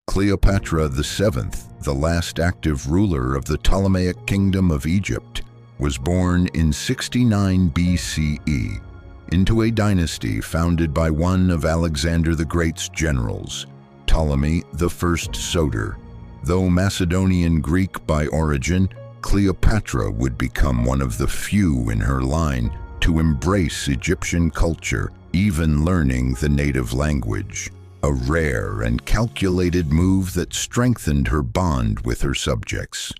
Cleopatra VII, the last active ruler of the Ptolemaic Kingdom of Egypt, was born in 69 BCE into a dynasty founded by one of Alexander the Great's generals, Ptolemy I Soter. Though Macedonian Greek by origin, Cleopatra would become one of the few in her line to embrace Egyptian culture, even learning the native language, a rare and calculated move that strengthened her bond with her subjects.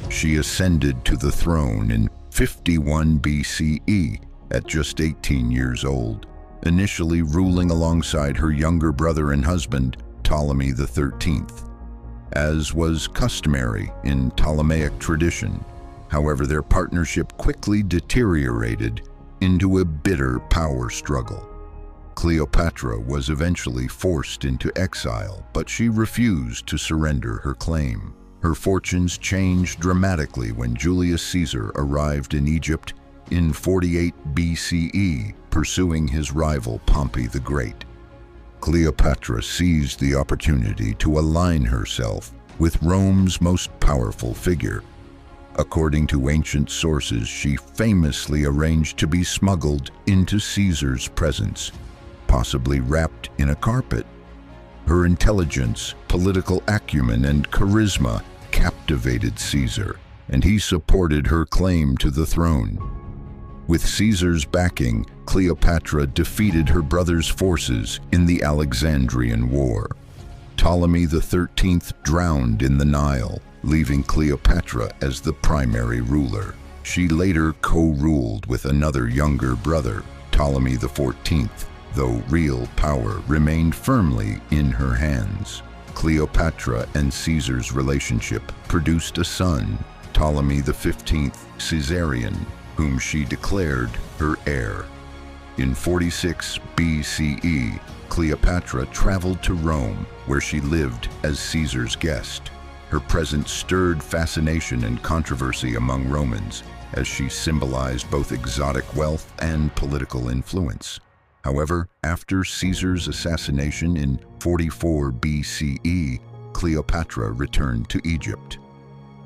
She ascended to the throne in 51 BCE at just 18 years old, initially ruling alongside her younger brother and husband, Ptolemy XIII, as was customary in Ptolemaic tradition. However, their partnership quickly deteriorated into a bitter power struggle. Cleopatra was eventually forced into exile, but she refused to surrender her claim. Her fortunes changed dramatically when Julius Caesar arrived in Egypt in 48 BCE, pursuing his rival Pompey the Great. Cleopatra seized the opportunity to align herself with Rome's most powerful figure. According to ancient sources, she famously arranged to be smuggled into Caesar's presence, possibly wrapped in a carpet. Her intelligence, political acumen, and charisma captivated Caesar, and he supported her claim to the throne. With Caesar's backing, Cleopatra defeated her brother's forces in the Alexandrian War. Ptolemy XIII drowned in the Nile, leaving Cleopatra as the primary ruler. She later co-ruled with another younger brother, Ptolemy XIV, though real power remained firmly in her hands. Cleopatra and Caesar's relationship produced a son, Ptolemy XV Caesarion, whom she declared her heir. In 46 BCE, Cleopatra traveled to Rome, where she lived as Caesar's guest. Her presence stirred fascination and controversy among Romans, as she symbolized both exotic wealth and political influence. However, after Caesar's assassination in 44 BCE, Cleopatra returned to Egypt.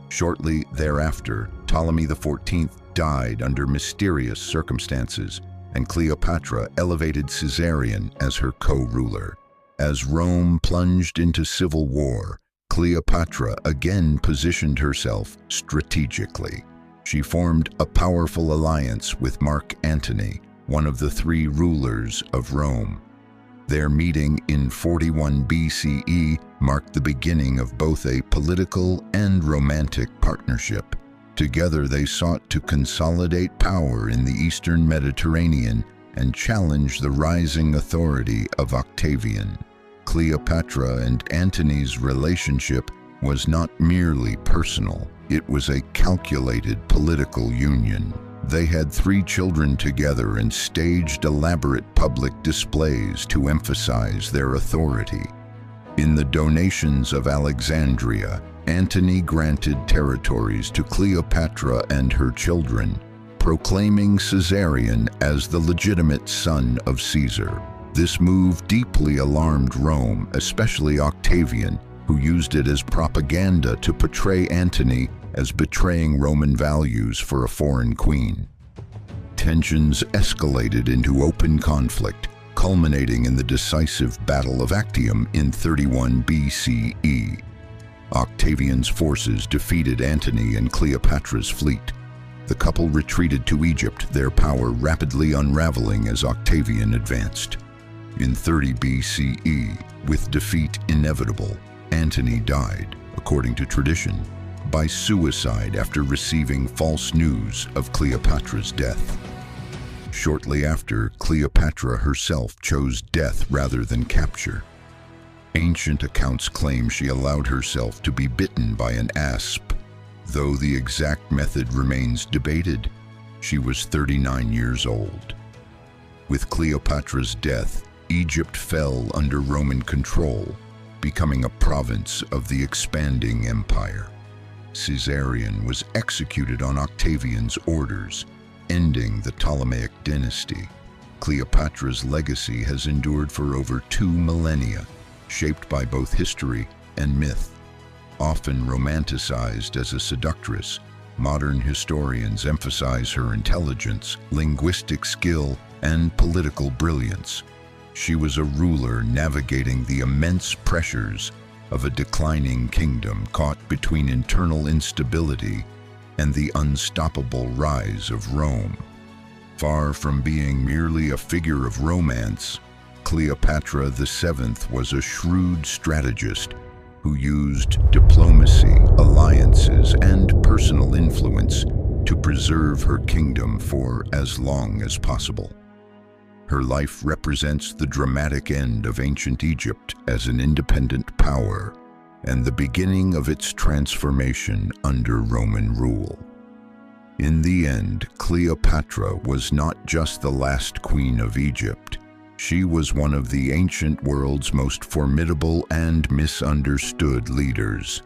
Shortly thereafter, Ptolemy XIV died under mysterious circumstances, and Cleopatra elevated Caesarion as her co-ruler. As Rome plunged into civil war, Cleopatra again positioned herself strategically. She formed a powerful alliance with Mark Antony, one of the three rulers of Rome. Their meeting in 41 BCE marked the beginning of both a political and romantic partnership. Together they sought to consolidate power in the Eastern Mediterranean and challenge the rising authority of Octavian. Cleopatra and Antony's relationship was not merely personal, it was a calculated political union. They had 3 children together and staged elaborate public displays to emphasize their authority. In the donations of Alexandria, Antony granted territories to Cleopatra and her children, proclaiming Caesarion as the legitimate son of Caesar. This move deeply alarmed Rome, especially Octavian, who used it as propaganda to portray Antony as betraying Roman values for a foreign queen. Tensions escalated into open conflict, culminating in the decisive Battle of Actium in 31 BCE. Octavian's forces defeated Antony and Cleopatra's fleet. The couple retreated to Egypt, their power rapidly unraveling as Octavian advanced. In 30 BCE, with defeat inevitable, Antony died, according to tradition, by suicide after receiving false news of Cleopatra's death. Shortly after, Cleopatra herself chose death rather than capture. Ancient accounts claim she allowed herself to be bitten by an asp. Though the exact method remains debated, she was 39 years old. With Cleopatra's death, Egypt fell under Roman control, becoming a province of the expanding empire. Caesarion was executed on Octavian's orders, ending the Ptolemaic dynasty. Cleopatra's legacy has endured for over 2 millennia, shaped by both history and myth. Often romanticized as a seductress, modern historians emphasize her intelligence, linguistic skill, and political brilliance. She was a ruler navigating the immense pressures of a declining kingdom caught between internal instability and the unstoppable rise of Rome. Far from being merely a figure of romance, Cleopatra VII was a shrewd strategist who used diplomacy, alliances, and personal influence to preserve her kingdom for as long as possible. Her life represents the dramatic end of ancient Egypt as an independent power and the beginning of its transformation under Roman rule. In the end, Cleopatra was not just the last queen of Egypt. She was one of the ancient world's most formidable and misunderstood leaders.